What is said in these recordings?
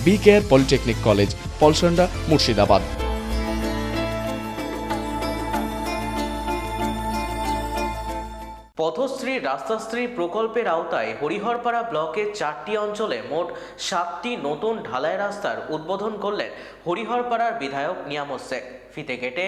B care polytechnic college, Palsanda, Murshidabad. Pathashree Rastashree প্রকল্পের আওতায় হরিহরপাড়া ব্লকের 4টি অঞ্চলে মোট 7টি নতুন ঢালাই রাস্তার উদ্বোধন করলেন হরিহরপাড়ার বিধায়ক নিয়ামত শেখ। ফিতে কেটে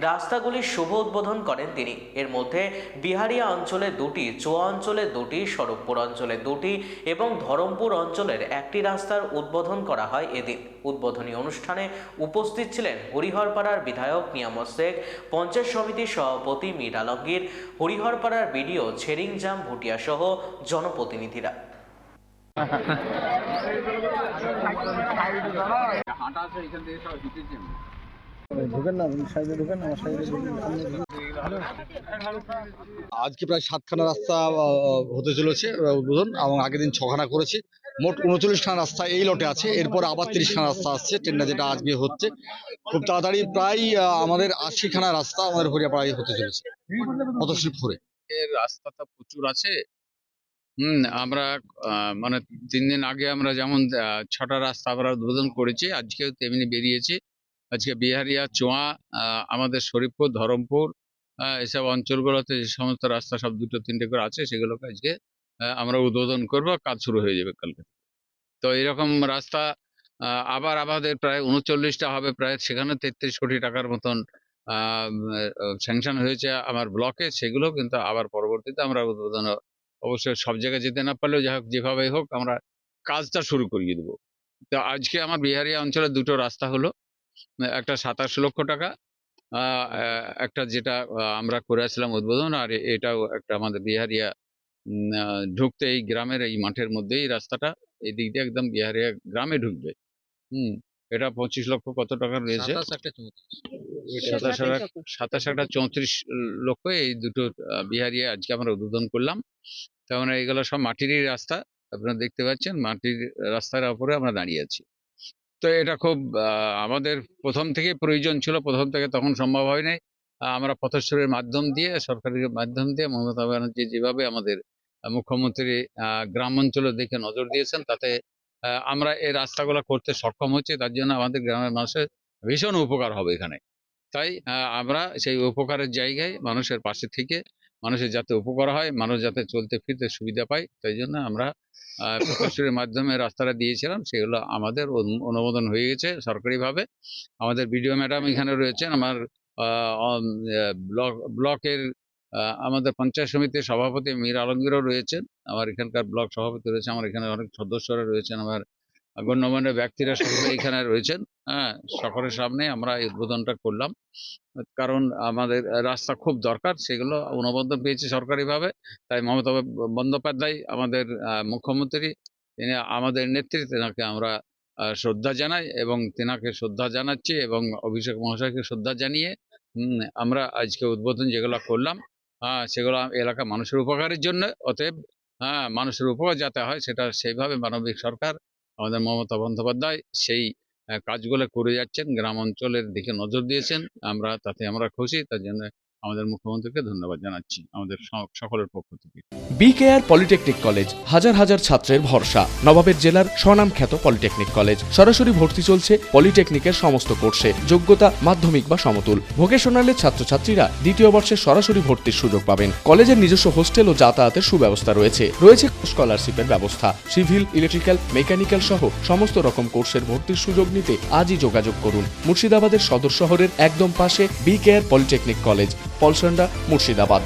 রাস্তাগুলির শুভ উদ্বোধন করেন তিনি। এর মধ্যে বিহারিয়া অঞ্চলে 2টি, চোয়া অঞ্চলে 2টি, স্বরূপপুর অঞ্চলে 2টি এবং ধরমপুর অঞ্চলের 1টি রাস্তার উদ্বোধন করা হয় এদিন। উদ্বোধনী অনুষ্ঠানে উপস্থিত ছিলেন হরিহরপাড়ার বিধায়ক নিয়ামত শেখ, পঞ্চায়েত সমিতির সভাপতি মীর আলমগীর, হরিহরপাড়ার বিডিও ছেরিংজাম ভুটিয়া সহ জনপ্রতিনিধিরা। আজকে প্রায় 7খানা রাস্তা হতে চলেছে উদ্বোধন, এবং আগের দিন 6খানা করেছি। মোট 39খানা রাস্তা এই লটে আছে। এরপর আবার 30খানা রাস্তা আসছে, ট্রেনটা যেটা আজকে হচ্ছে খুব তাড়াতাড়ি। প্রায় আমাদের 80খানা রাস্তা আমাদের হরিয়াপাড়ায় হতে চলেছে পথশ্রী ফোরে। এর রাস্তা তো প্রচুর আছে। আমরা মানে 3 দিন আগে আমরা যেমন 6টা রাস্তা আমরা উদ্বোধন করেছি, আজকেও তেমনি বেরিয়েছি। আজকে বিহারিয়া, চোয়া, আমাদের শরীফপুর, ধরমপুর এসব অঞ্চলগুলোতে যে সমস্ত রাস্তা সব 2-3টে করে আছে, সেগুলোকে আজকে আমরা উদ্বোধন করব। কাজ শুরু হয়ে যাবে কালকে। তো এরকম রাস্তা আবার আমাদের প্রায় 39টা হবে প্রায়, সেখানে 33 কোটি টাকার মতন স্যাংশন হয়েছে আমার ব্লকে। সেগুলো কিন্তু আবার পরবর্তীতে আমরা উদ্বোধন, অবশ্যই সব জায়গায় যেতে না পারলেও যাই হোক, যেভাবে হোক আমরা কাজটা শুরু করিয়ে দেবো। তো আজকে আমার বিহারিয়া অঞ্চলে 2টো রাস্তা হলো, একটা 27 লক্ষ টাকা, একটা যেটা আমরা করে আসলাম উদ্বোধন, আর এটাও একটা আমাদের বিহারিয়া ঢুকতে এই গ্রামের এই মাঠের মধ্যেই রাস্তাটা এই দিক দিয়ে একদম বিহারিয়া গ্রামে ঢুকবে। এটা 25 লক্ষ কত টাকা রয়েছে, 27-34 লক্ষ। এই দুটো বিহারিয়া আজকে আমরা উদ্বোধন করলাম। তার মানে এগুলো সব মাটিরই রাস্তা, আপনারা দেখতে পাচ্ছেন মাটির রাস্তার উপরে আমরা দাঁড়িয়ে আছি। তো এটা খুব আমাদের প্রথম থেকে প্রয়োজন ছিল, প্রথম থেকে তখন সম্ভব হয় নাই। আমরা পথশ্রীর মাধ্যম দিয়ে, সরকারের মাধ্যম দিয়ে মমতা ব্যানার্জি যেভাবে আমাদের মুখ্যমন্ত্রী গ্রাম অঞ্চলে দেখে নজর দিয়েছেন, তাতে আমরা এই রাস্তাগুলো করতে সক্ষম হচ্ছি। তার জন্য আমাদের গ্রামের মানুষের ভীষণ উপকার হবে এখানে। তাই আমরা সেই উপকারের জায়গায় মানুষের পাশে থেকে, মানুষের যাতে উপকার হয়, মানুষ যাতে চলতে ফিরতে সুবিধা পায়, তাই জন্য আমরা পথশ্রীর মাধ্যমে রাস্তাটা দিয়েছিলাম। সেগুলো আমাদের অনুমোদন হয়ে গেছে সরকারিভাবে। আমাদের বিডিও ম্যাডাম এখানে রয়েছেন, আমার ব্লকের আমাদের পঞ্চায়েত সমিতির সভাপতি মীর আলমগীরও রয়েছেন, আমার এখানকার ব্লক সভাপতি রয়েছে, আমার এখানে অনেক সদস্যরা রয়েছেন, আমার গণ্যমান্য ব্যক্তিরা সকলে এখানে রয়েছেন। সকলের সামনে আমরা এই উদ্বোধনটা করলাম, কারণ আমাদের রাস্তা খুব দরকার। সেগুলো অনুমোদন পেয়েছে সরকারিভাবে। তাই মমতা বন্দ্যোপাধ্যায় আমাদের মুখ্যমন্ত্রী, তিনি আমাদের নেত্রী, তেনাকে আমরা শ্রদ্ধা জানাই এবং তেনাকে শ্রদ্ধা জানাচ্ছি, এবং অভিষেক মহাশয়কে শ্রদ্ধা জানিয়ে আমরা আজকে উদ্বোধন যেগুলো করলাম সেগুলো এলাকার মানুষের উপকারের জন্য। অতএব মানুষের উপকার যাতে হয়, সেটা সেইভাবে মানবিক সরকার আমাদের মমতা বন্দ্যোপাধ্যায় সেই কাজগুলো করে যাচ্ছেন, গ্রাম অঞ্চলের দিকে নজর দিয়েছেন। তাতে আমরা খুশি। তার জন্য আমাদের মুখ্যমন্ত্রীকে ধন্যবাদ জানাচ্ছি আমাদের সকলের পক্ষ থেকে। বি কেয়ার পলিটেকনিক কলেজ, হাজার হাজার ছাত্রের ভরসা। নবাবের জেলার স্বনামখ্যাত পলিটেকনিক কলেজ। সরাসরি ভর্তি চলছে পলিটেকনিকের সমস্ত কোর্সে। যোগ্যতা মাধ্যমিক বা সমতুল। ভোকেশনালের ছাত্রছাত্রীরা 2য় বর্ষে সরাসরি ভর্তির সুযোগ পাবেন। কলেজের নিজস্ব হোস্টেল ও যাতায়াতের সুব্যবস্থা রয়েছে। স্কলারশিপের ব্যবস্থা। সিভিল, ইলেকট্রিক্যাল, মেকানিক্যাল সহ সমস্ত রকম কোর্সের ভর্তির সুযোগ নিতে আজই যোগাযোগ করুন। মুর্শিদাবাদের সদর শহরের একদম পাশে B care polytechnic college, Palsanda, Murshidabad.